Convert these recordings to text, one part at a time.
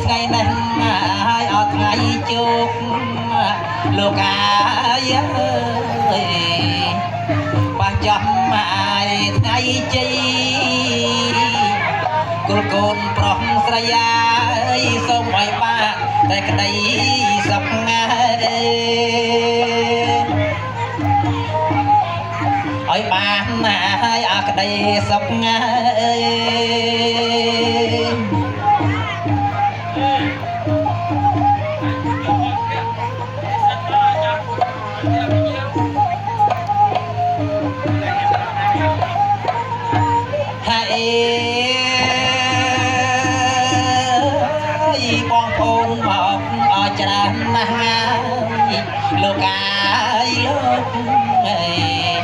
ថ្ងៃនេះហើយអត់ថ្ងៃជោគលោកអាយអើយបាចំមកថ្ងៃជ័យគុលកូនប្រុសស្រីអើយសូមឲ្យបានតែក្តីសុខងាយឲ្យបានណាឲ្យអាក្តីសុខងាយបងប្អូនមកអច្រើនណាស់លោកអាយលោកអើយ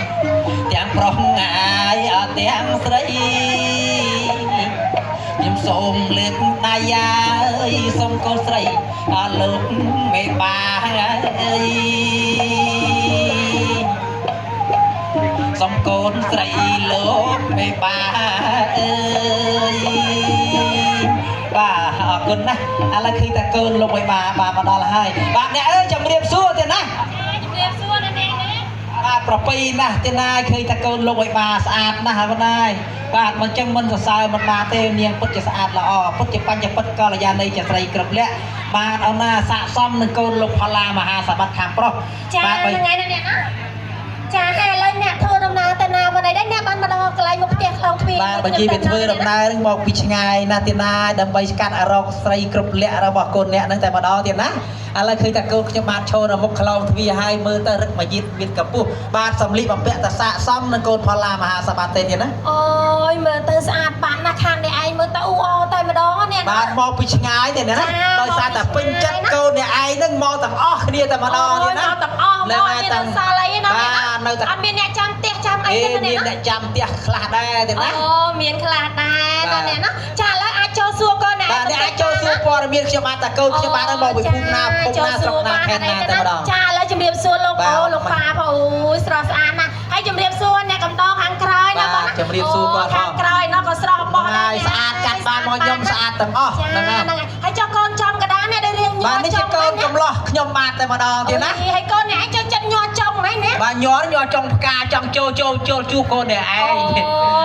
ទាំងប្រុសអាយអត់ទាំងស្រីខ្ញុំសូមលើកដៃអើយសូមកូនស្រីអរលោកមេបាអើយសូមកូនស្រីលោកមេបាអើយបាទអរគុណណាស់ឥឡូវឃើញតែកូនលោកមេបាបាទមកដល់ហើយបាទអ្នកអើយជំរាបសួរទៀតណាជំរាបសួរណាអ្នកណាបាទប្រពៃណាស់ទៀតណាឃើញតែកូនលោកមេបាស្អាតណាស់ហើយបងណាយបាទមិនចឹងមិនសរសើរមិនបានទេនាងពុតជាស្អាតល្អពុតជាបញ្ញពុតកល្យាណីជាស្រីគ្រប់លក្ខបាទអូនណាស័កសមនឹងកូនលោកផល្លាមហាសម្បត្តិខាងប្រុសបាទថ្ងៃនេះអ្នកណាចាហើយឥឡូវអ្នកធ្វើដំណើរទៅណាวันไหนដែរអ្នកបានមកដល់កន្លែងមុខផ្ទះខ្លងទ្វារបាទបើជីវាធ្វើដំណើរនឹងមកពីឆ្ងាយណាស់ទៀតណាដើម្បីស្កាត់អរកស្រីគ្រប់លក្ខរបស់កូនអ្នកនឹងតែម្ដងទៀតណាឥឡូវឃើញតែកូនខ្ញុំបានឈរនៅមុខខ្លោងទ្វារហើយមើលទៅរឹកមួយយីតមានកពុះបាទសំលីបំពាក់តសាកសមនឹងកូនផល្លាមហាសម្បត្តិទៀតណាអូយមើលទៅស្អាតបាត់ណាស់ខាងនេះឯងមើលទៅអ៊ូអតែម្ដងអ្នកបាទមកពីឆ្ងាយទៀតណាដោយសារតែពេញចិត្តកូនអ្នកឯងនឹងមកទាំងអស់គ្នាតែម្ដងទៀតណាមកទាំងអស់មកមានសាលអីណាបាទនៅតែអត់មានអ្នកចាំផ្ទះចាំអីទេមានអ្នកចាំផ្ទះខ្លះដែរទៀតណាអូមានខ្លះដែរណាអ្នកណាចាឥឡូវអាចចូលសួរកូនអ្នកបាទអ្នកអាចចូលសួរព័ត៌មានខ្ញុំបានតែកូនខ្ញុំបានមកពីភូមិណាស្រុកណាខេត្តណាតែម្ដងចាឥឡូវជំរាបសួរលោកអូលោកប៉ាបងអូយស្រស់ស្អាតណាស់ហើយជំរាបសួរអ្នកកំដរខាងក្រោយណាបងជំរាបសួរគាត់ខាងក្រោយនោះក៏ស្រស់បោះដែរស្អាតកាត់បានមកខ្ញុំស្អាតទាំងអស់ហ្នឹងហើយហើយចុះកូនចំកដាអ្នកដែលរៀងញ័របាទនេះជាកូនកំឡោះខ្ញុំបានតែម្ដងទៀតណាហើយកូនអ្នកឯងចូលចិត្តញ័រចុងហ្នឹងណាបាទញ័រចុងផ្កាចង់ចូលជួបកូនអ្នកឯងអូ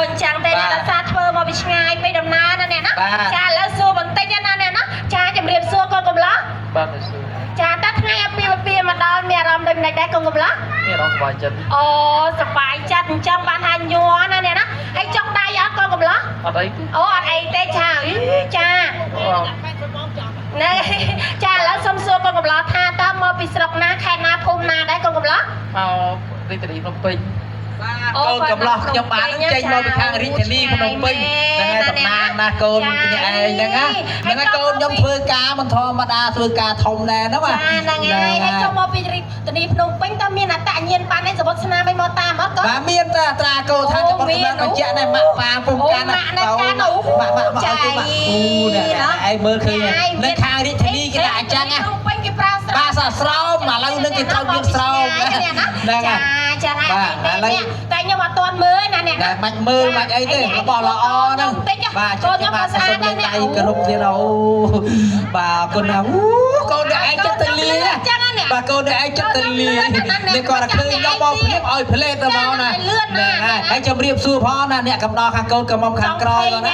អញ្ចឹងតែអ្នកតាសាធ្វើមកពីឆ្ងាយពីដំណើរណាអ្នកណាចាឥឡូវសួរបន្តិចណាអ្នកណាចាជំរាបសួរកូនកំឡោះបាទសួរចាតើថ្ងៃអាពាហ៍ពិពាហ៍មកដល់មានអារម្មណ៍ដូចម្ដេចដែរកូនកំឡោះមានអារម្មណ៍សប្បាយចិត្តអូសប្បាយចិត្តអញ្ចឹងបានថាញ័រណាអ្នកណាហើយចុកដៃអត់កូនកំឡោះអត់អីអូអត់អីទេចាចាណែចាឥឡូវសុំសួរកូនកំឡោះថាតើមកពីស្រុកណាខេត្តណាភូមិណាដែរកូនកំឡោះមករាជធានីភ្នំពេញកូនកំឡោះខ្ញុំបានចេញមកពីខាងរាជធានីភ្នំពេញហ្នឹងហើយតំណាងណាកូនគ្នាឯងហ្នឹងហ្នឹងហើយកូនខ្ញុំធ្វើការមិនធម្មតាធ្វើការធំដែរណាបាទហ្នឹងហើយហើយចុះមកពីរាជធានីភ្នំពេញតើមានអត្តញ្ញាណប័ណ្ណឯសវត្ថស្នាមឯមកតាមអត់កូនបាទមានតាត្រាកូនថាច្បាប់កំណត់បញ្ជាក់ដែរម៉ាក់ប៉ាពុំកាន់ម៉ាក់នៅកាន់អូចាអូណែឯងមើលឃើញនៅខាងរាជធានីគេដាក់អញ្ចឹងណាភ្នំពេញគេប្រើបាទស្រោមឥឡូវនេះគេត្រូវមានស្រោមហ្នឹងហើយចាបាទឥឡូវតែខ្ញុំអត់ទាន់មើលណាអ្នកតែមិនមើលមិនអីទេរបស់ល្អហ្នឹងបាទកូនខ្ញុំក៏ស្អាតដែរដៃគ្រប់ទៀតអូបាទគុណណាកូនឯងចិត្តទៅលាបាទកូនឯងចិត្តទៅលានេះគាត់ឃើញខ្ញុំមកភ្លាមឲ្យផ្លេតទៅមកណាហ្នឹងហើយជំរាបសួរផងណាអ្នកកំដរខាងកូនកំមុំខាងក្រោយណា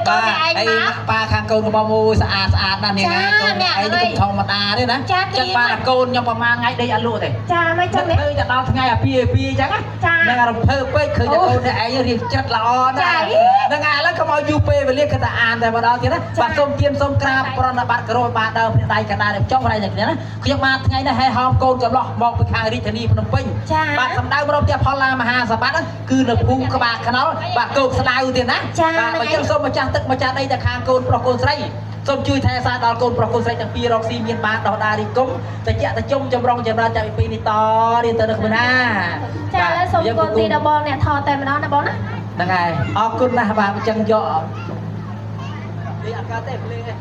បាទហើយប៉ាខាងកូនកំមុំអូស្អាតណាស់នេះណាកូនឯងនេះធម្មតាទេណាចឹងបាទកូនខ្ញុំប្រហែលថ្ងៃដេកអត់លក់ទេចាមិនចឹងទេឃើញតែដល់ថ្ងៃអាពីចឹងណានឹងរំភើបពេកឃើញតែកូនឯងរៀងចិត្តល្អណាស់ហ្នឹងហើយឥឡូវកុំឲ្យយូរពេលវេលាគឺតែអានតែម្ដងទៀតណាបាទសូមទានសូមក្រាបប្រណិប័តគោរពបាទដើមផ្ដៃកណ្ដាលចុងរៃតែគ្នាណាខ្ញុំបានថ្ងៃនេះហែហោមកូនកំឡោះមកពីខាងរាជធានីភ្នំពេញបាទសម្ដៅរកផ្ទះផល្លាមហាសម្បត្តិគឺនៅភូមិក្បាលខ្នុរបាទគោកស្ដៅទៀតណាបាទបើចឹងសូមម្ចាស់ទឹកម្ចាស់ដីតែខាងកូនប្រុសកូនស្រីសូមជួយថែសារដល់កូនប្រុសកូនស្រីទាំងពីររកស៊ីមានបានដោះដារីគុំតិចតិចចម្រុងចម្រើនจากពីនេះតរៀនទៅនៅខ្លួនណាចាឥឡូវសូមកូនទីដល់បងអ្នកថតតែម្ដងណាបងណាហ្នឹងហើយអរគុណណាស់បាទអញ្ចឹងយកនេះអត់កើតទេភ្លេងទេ